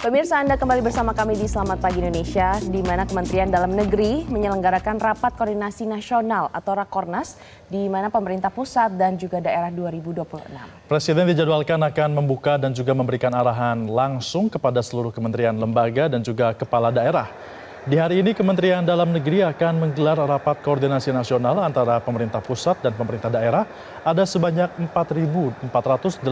Pemirsa, Anda kembali bersama kami di Selamat Pagi Indonesia, di mana Kementerian Dalam Negeri menyelenggarakan Rapat Koordinasi Nasional atau Rakornas, di mana pemerintah pusat dan juga daerah 2026. Presiden dijadwalkan akan membuka dan juga memberikan arahan langsung kepada seluruh kementerian, lembaga, dan juga kepala daerah. Di hari ini, Kementerian Dalam Negeri akan menggelar rapat koordinasi nasional antara pemerintah pusat dan pemerintah daerah. Ada sebanyak 4.487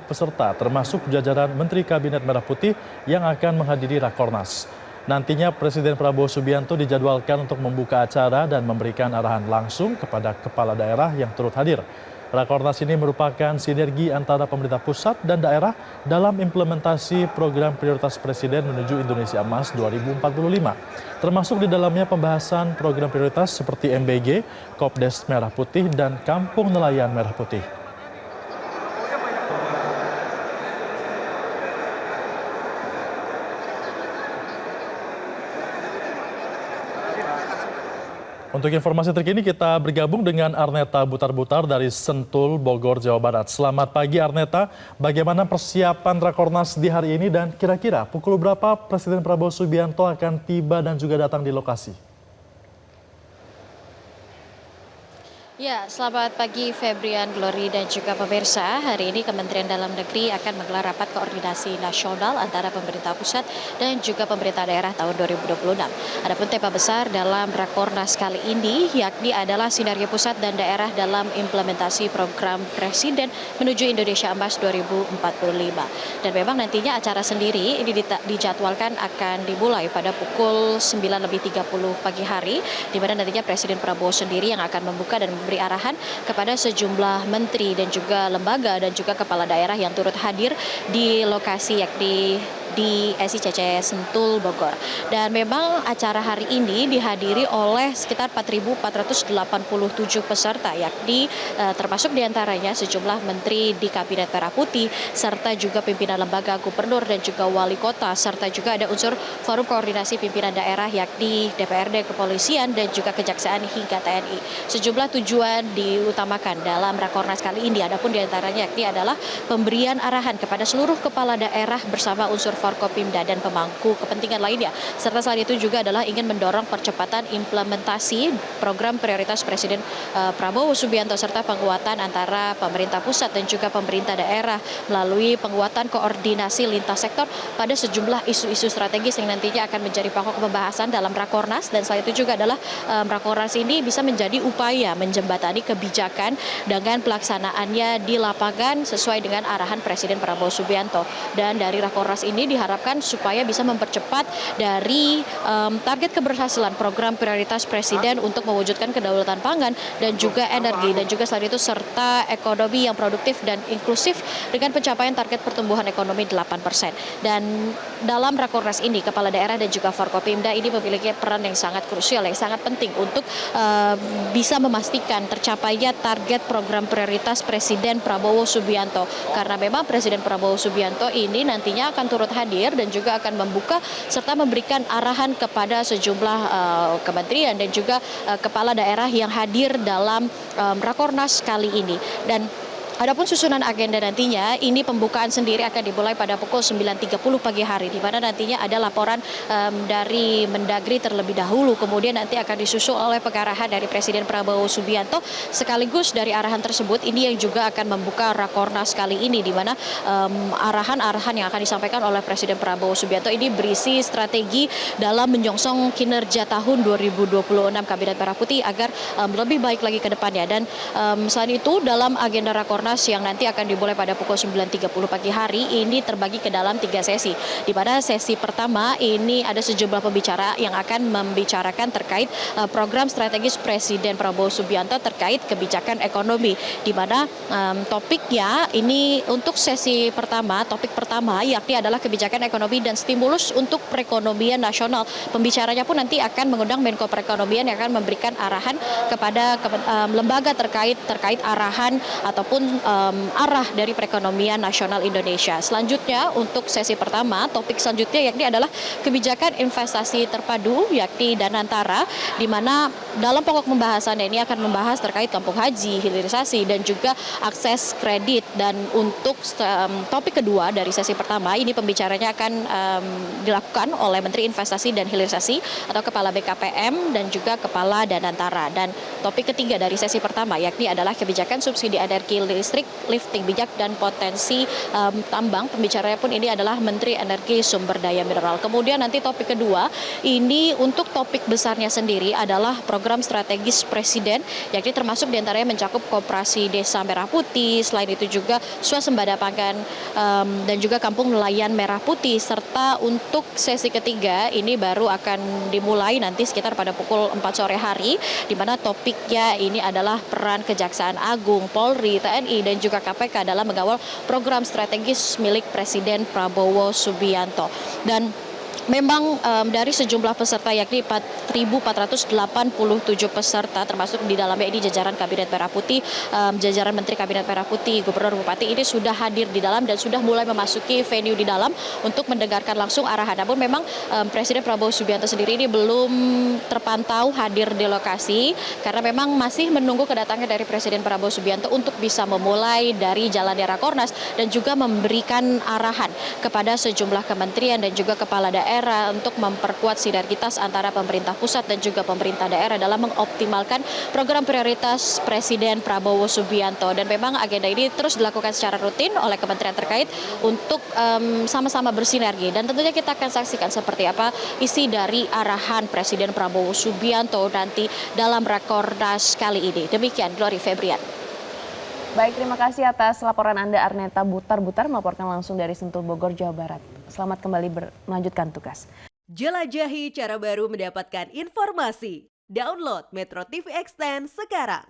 peserta, termasuk jajaran Menteri Kabinet Merah Putih yang akan menghadiri Rakornas. Nantinya Presiden Prabowo Subianto dijadwalkan untuk membuka acara dan memberikan arahan langsung kepada kepala daerah yang turut hadir. Rakornas ini merupakan sinergi antara pemerintah pusat dan daerah dalam implementasi program prioritas Presiden menuju Indonesia Emas 2045. Termasuk di dalamnya pembahasan program prioritas seperti MBG, Kopdes Merah Putih, dan Kampung Nelayan Merah Putih. Untuk informasi terkini kita bergabung dengan Arneta Butar-Butar dari Sentul, Bogor, Jawa Barat. Selamat pagi Arneta, bagaimana persiapan Rakornas di hari ini dan kira-kira pukul berapa Presiden Prabowo Subianto akan tiba dan juga datang di lokasi? Ya, selamat pagi Febrian, Glory, dan juga pemirsa. Hari ini Kementerian Dalam Negeri akan menggelar rapat koordinasi nasional antara pemerintah pusat dan juga pemerintah daerah tahun 2026. Adapun tema besar dalam Rakornas kali ini yakni adalah sinergi pusat dan daerah dalam implementasi program Presiden menuju Indonesia Emas 2045. Dan memang nantinya acara sendiri ini dijadwalkan akan dimulai pada pukul 9.30 pagi hari, di mana nantinya Presiden Prabowo sendiri yang akan membuka dan memberi arahan kepada sejumlah menteri dan juga lembaga dan juga kepala daerah yang turut hadir di lokasi yakni di SICC Sentul, Bogor. Dan memang acara hari ini dihadiri oleh sekitar 4.487 peserta, yakni termasuk diantaranya sejumlah menteri di Kabinet Merah Putih, serta juga pimpinan lembaga, gubernur dan juga wali kota, serta juga ada unsur forum koordinasi pimpinan daerah yakni DPRD, kepolisian, dan juga kejaksaan hingga TNI. Sejumlah tujuan diutamakan dalam Rakornas kali ini, adapun diantaranya yakni adalah pemberian arahan kepada seluruh kepala daerah bersama unsur Forkopimda dan pemangku kepentingan lainnya. Serta selain itu juga adalah ingin mendorong percepatan implementasi program prioritas Presiden Prabowo Subianto serta penguatan antara pemerintah pusat dan juga pemerintah daerah melalui penguatan koordinasi lintas sektor pada sejumlah isu-isu strategis yang nantinya akan menjadi pokok pembahasan dalam Rakornas. Dan selain itu juga adalah Rakornas ini bisa menjadi upaya menjembatani kebijakan dengan pelaksanaannya di lapangan sesuai dengan arahan Presiden Prabowo Subianto. Dan dari Rakornas ini diharapkan supaya bisa mempercepat dari target keberhasilan program prioritas Presiden untuk mewujudkan kedaulatan pangan dan juga energi, dan juga selain itu serta ekonomi yang produktif dan inklusif dengan pencapaian target pertumbuhan ekonomi 8%. Dan dalam Rakornas ini kepala daerah dan juga Forkopimda ini memiliki peran yang sangat krusial, yang sangat penting untuk bisa memastikan tercapainya target program prioritas Presiden Prabowo Subianto, karena memang Presiden Prabowo Subianto ini nantinya akan turut hadir dan juga akan membuka serta memberikan arahan kepada sejumlah kementerian dan juga kepala daerah yang hadir dalam Rakornas kali ini. Dan adapun susunan agenda nantinya, ini pembukaan sendiri akan dimulai pada pukul 9.30 pagi hari, di mana nantinya ada laporan dari Mendagri terlebih dahulu, kemudian nanti akan disusul oleh pengarahan dari Presiden Prabowo Subianto. Sekaligus dari arahan tersebut, ini yang juga akan membuka Rakornas kali ini, di mana arahan-arahan yang akan disampaikan oleh Presiden Prabowo Subianto ini berisi strategi dalam menyongsong kinerja tahun 2026 Kabinet Merah Putih agar lebih baik lagi ke depannya. Dan selain itu, dalam agenda Rakornas yang nanti akan dimulai pada pukul 9.30 pagi hari ini terbagi ke dalam 3 sesi. Di mana sesi pertama ini ada sejumlah pembicara yang akan membicarakan terkait program strategis Presiden Prabowo Subianto terkait kebijakan ekonomi. Di mana topiknya ini untuk sesi pertama, topik pertama yakni adalah kebijakan ekonomi dan stimulus untuk perekonomian nasional. Pembicaranya pun nanti akan mengundang Menko Perekonomian yang akan memberikan arahan kepada lembaga terkait arahan ataupun arah dari perekonomian nasional Indonesia. Selanjutnya untuk sesi pertama, topik selanjutnya yakni adalah kebijakan investasi terpadu yakni Danantara, di mana dalam pokok pembahasannya ini akan membahas terkait kampung haji, hilirisasi dan juga akses kredit. Dan untuk topik kedua dari sesi pertama ini pembicaranya akan dilakukan oleh Menteri Investasi dan Hilirisasi atau Kepala BKPM dan juga Kepala Danantara. Dan topik ketiga dari sesi pertama yakni adalah kebijakan subsidi energi listrik, lifting bijak dan potensi tambang. Pembicaranya pun ini adalah Menteri Energi Sumber Daya Mineral. Kemudian nanti topik kedua ini untuk topik besarnya sendiri adalah program strategis Presiden, yakni termasuk diantaranya mencakup Koperasi Desa Merah Putih, selain itu juga swasembada pangan dan juga Kampung Nelayan Merah Putih. Serta untuk sesi ketiga ini baru akan dimulai nanti sekitar pada pukul 4 sore hari, di mana topiknya ini adalah peran Kejaksaan Agung, Polri, TNI, dan juga KPK dalam mengawal program strategis milik Presiden Prabowo Subianto. Dan memang dari sejumlah peserta yakni 4.487 peserta, termasuk di dalamnya ini jajaran Kabinet Merah Putih, jajaran Menteri Kabinet Merah Putih, Gubernur, Bupati ini sudah hadir di dalam dan sudah mulai memasuki venue di dalam untuk mendengarkan langsung arahan. Namun memang Presiden Prabowo Subianto sendiri ini belum terpantau hadir di lokasi karena memang masih menunggu kedatangan dari Presiden Prabowo Subianto untuk bisa memulai dari jalannya Rakornas dan juga memberikan arahan kepada sejumlah kementerian dan juga kepala daerah untuk memperkuat sinergitas antara pemerintah pusat dan juga pemerintah daerah dalam mengoptimalkan program prioritas Presiden Prabowo Subianto. Dan memang agenda ini terus dilakukan secara rutin oleh kementerian terkait untuk sama-sama bersinergi. Dan tentunya kita akan saksikan seperti apa isi dari arahan Presiden Prabowo Subianto nanti dalam Rakornas kali ini. Demikian Glory Febrian. Baik, terima kasih atas laporan Anda Arneta Butar melaporkan langsung dari Sentul, Bogor, Jawa Barat. Selamat kembali melanjutkan tugas. Jelajahi cara baru mendapatkan informasi. Download Metro TV Extend sekarang.